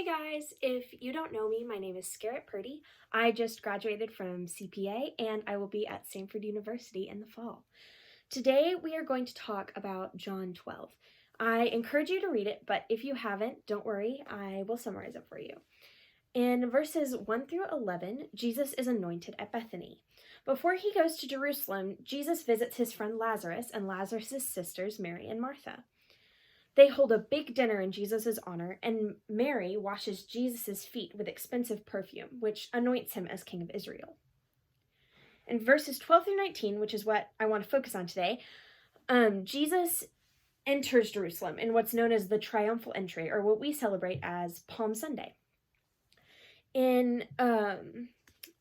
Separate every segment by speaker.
Speaker 1: Hey guys, if you don't know me, my name is Scarlett Purdy. I just graduated from CPA and I will be at Stanford University in the fall. Today we are going to talk about John 12. I encourage you to read it, but if you haven't, don't worry, I will summarize it for you. In verses 1 through 11, Jesus is anointed at Bethany. Before he goes to Jerusalem, Jesus visits his friend Lazarus and Lazarus' sisters, Mary and Martha. They hold a big dinner in Jesus' honor, and Mary washes Jesus' feet with expensive perfume, which anoints him as King of Israel. In verses 12 through 19, which is what I want to focus on today, Jesus enters Jerusalem in what's known as the triumphal entry, or what we celebrate as Palm Sunday. In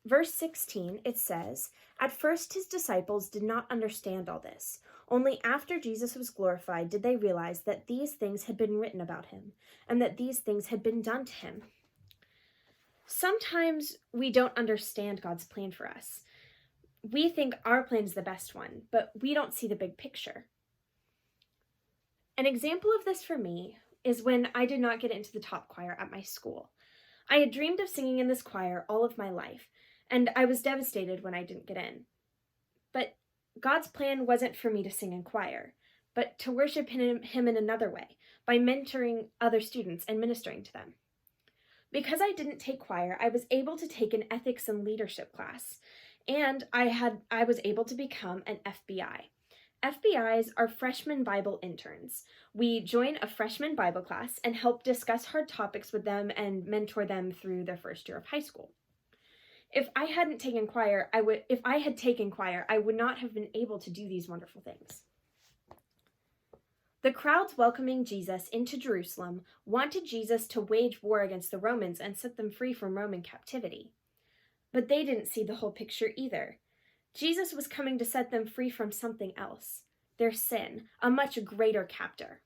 Speaker 1: verse 16, it says, "At first his disciples did not understand all this. Only after Jesus was glorified did they realize that these things had been written about him, and that these things had been done to him." Sometimes we don't understand God's plan for us. We think our plan is the best one, but we don't see the big picture. An example of this for me is when I did not get into the top choir at my school. I had dreamed of singing in this choir all of my life, and I was devastated when I didn't get in. But God's plan wasn't for me to sing in choir, but to worship him in another way, by mentoring other students and ministering to them. Because I didn't take choir, I was able to take an ethics and leadership class, and I was able to become an FBI. FBIs are freshman Bible interns. We join a freshman Bible class and help discuss hard topics with them and mentor them through their first year of high school. If I had taken choir, I would not have been able to do these wonderful things. The crowds welcoming Jesus into Jerusalem wanted Jesus to wage war against the Romans and set them free from Roman captivity. But they didn't see the whole picture either. Jesus was coming to set them free from something else, their sin, a much greater captor.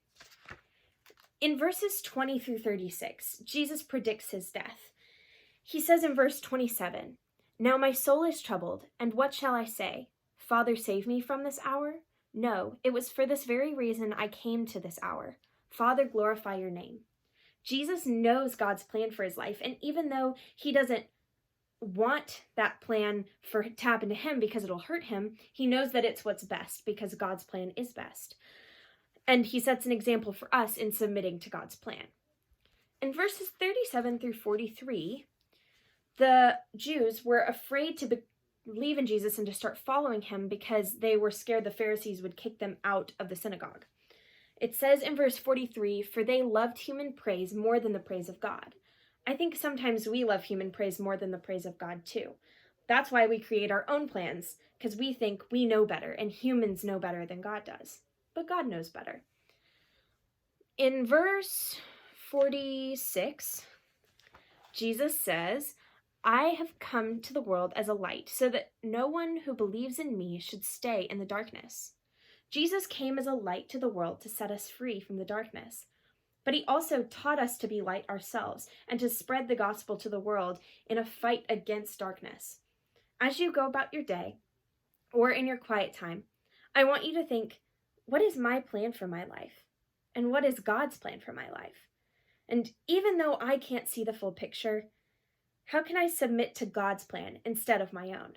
Speaker 1: In verses 20 through 36, Jesus predicts his death. He says in verse 27, "Now my soul is troubled, and what shall I say? Father, save me from this hour? No, it was for this very reason I came to this hour. Father, glorify your name." Jesus knows God's plan for his life, and even though he doesn't want that plan to happen to him because it'll hurt him, he knows that it's what's best because God's plan is best. And he sets an example for us in submitting to God's plan. In verses 37 through 43, the Jews were afraid to believe in Jesus and to start following him because they were scared the Pharisees would kick them out of the synagogue. It says in verse 43, "For they loved human praise more than the praise of God." I think sometimes we love human praise more than the praise of God too. That's why we create our own plans, because we think we know better, and humans know better than God does. But God knows better. In verse 46, Jesus says, "I have come to the world as a light, so that no one who believes in me should stay in the darkness." Jesus came as a light to the world to set us free from the darkness. But he also taught us to be light ourselves and to spread the gospel to the world in a fight against darkness. As you go about your day, or in your quiet time, I want you to think, what is my plan for my life? And what is God's plan for my life? And even though I can't see the full picture, how can I submit to God's plan instead of my own?